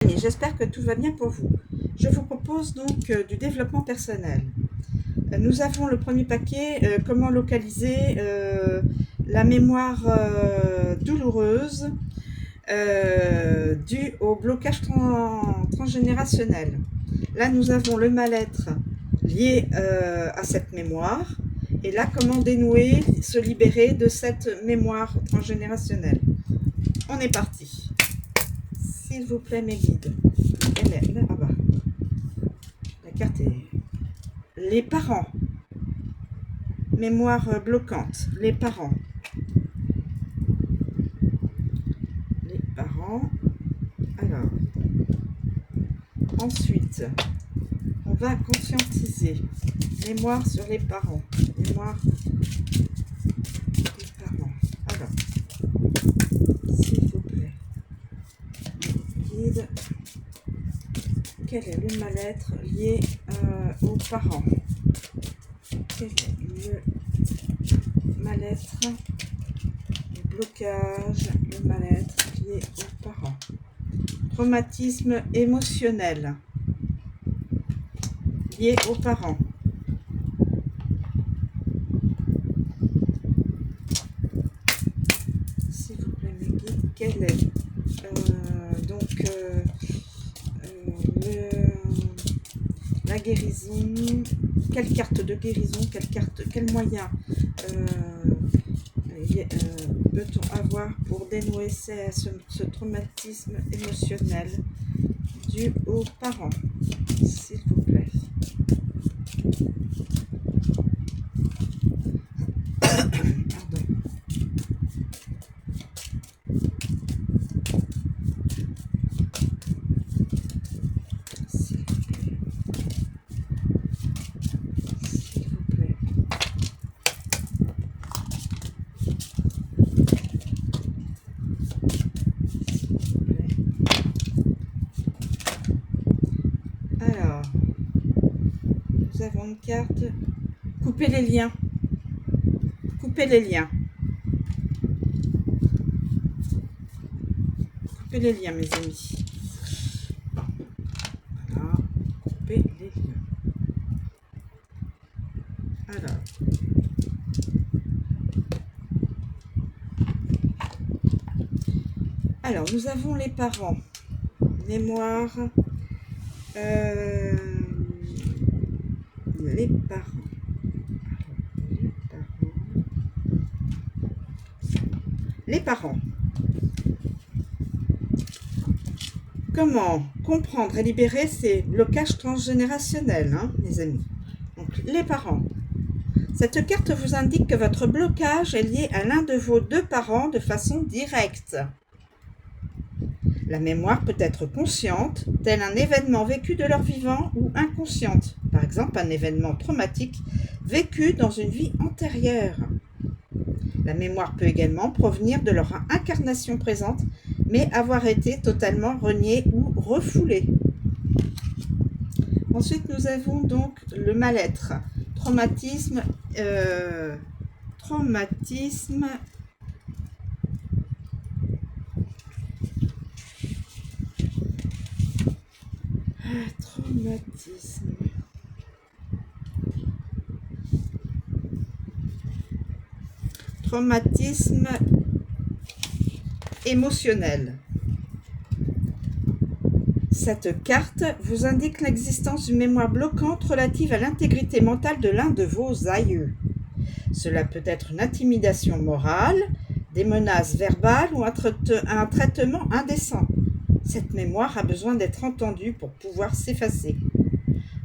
J'espère que tout va bien pour vous. Je vous propose donc du développement personnel. Nous avons le premier paquet, comment localiser la mémoire douloureuse due au blocage transgénérationnel. Là, nous avons le mal-être lié à cette mémoire. Et là, comment dénouer, se libérer de cette mémoire transgénérationnelle. On est parti. S'il vous plaît, mes guides. Ah bah, la carte est... Les parents. Mémoire bloquante. Les parents. Les parents. Alors. Ensuite, on va conscientiser. Mémoire sur les parents. Mémoire des parents. Alors. S'il vous plaît. Guide. Quel est le mal-être lié aux parents? Quel est le mal-être, le blocage, le mal-être lié aux parents? Traumatisme émotionnel lié aux parents. S'il vous plaît, mes guides, quel est la guérison? Quelle carte de guérison? Quel moyen peut-on avoir pour dénouer ce traumatisme émotionnel dû aux parents, s'il vous plaît? Pardon. S'il vous plaît. S'il vous plaît. Alors, nous avons une carte. Couper les liens. Couper les liens. Couper les liens, mes amis. Voilà. Couper les liens. Alors, nous avons les parents. Mémoire. Les parents. Les parents. Comment comprendre et libérer ces blocages transgénérationnels, mes amis? Donc, les parents. Cette carte vous indique que votre blocage est lié à l'un de vos deux parents de façon directe. La mémoire peut être consciente, tel un événement vécu de leur vivant, ou inconsciente, par exemple un événement traumatique vécu dans une vie antérieure. La mémoire peut également provenir de leur incarnation présente, mais avoir été totalement reniée ou refoulée. Ensuite, nous avons donc le mal-être, traumatisme émotionnel. Cette carte vous indique l'existence d'une mémoire bloquante relative à l'intégrité mentale de l'un de vos aïeux. Cela peut être une intimidation morale, des menaces verbales ou un traitement indécent. Cette mémoire a besoin d'être entendue pour pouvoir s'effacer.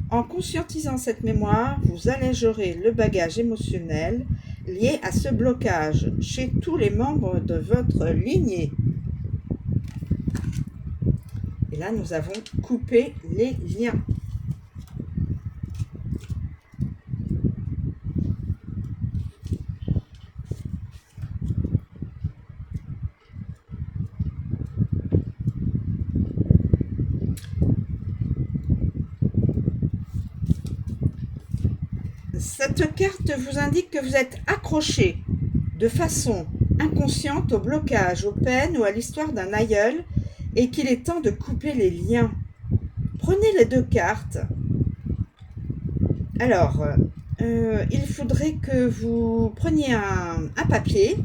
En conscientisant cette mémoire, vous allégerez le bagage émotionnel lié à ce blocage chez tous les membres de votre lignée. Et là, nous avons coupé les liens. Cette carte vous indique que vous êtes accroché de façon inconsciente au blocage, aux peines ou à l'histoire d'un aïeul et qu'il est temps de couper les liens. Prenez les 2 cartes. Alors, il faudrait que vous preniez un papier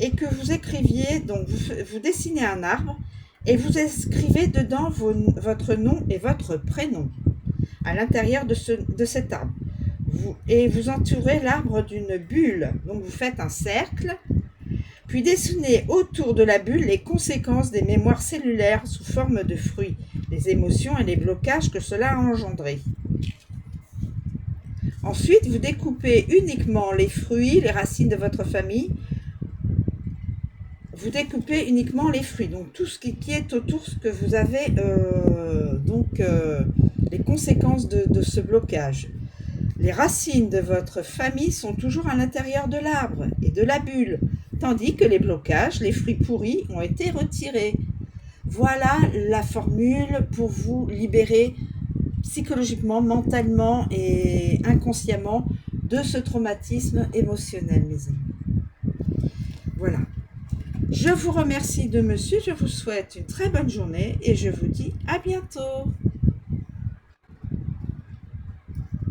et que vous écriviez, donc vous dessinez un arbre et vous écrivez dedans votre nom et votre prénom à l'intérieur de cet arbre. Et vous entourez l'arbre d'une bulle. Donc vous faites un cercle, puis dessinez autour de la bulle les conséquences des mémoires cellulaires sous forme de fruits, les émotions et les blocages que cela a engendrés. Ensuite, vous découpez uniquement les fruits, les racines de votre famille. Vous découpez uniquement les fruits, donc tout ce qui est autour, ce que vous avez, les conséquences de ce blocage. Les racines de votre famille sont toujours à l'intérieur de l'arbre et de la bulle, tandis que les blocages, les fruits pourris, ont été retirés. Voilà la formule pour vous libérer psychologiquement, mentalement et inconsciemment de ce traumatisme émotionnel, mes amis. Voilà. Je vous remercie de me suivre, je vous souhaite une très bonne journée et je vous dis à bientôt.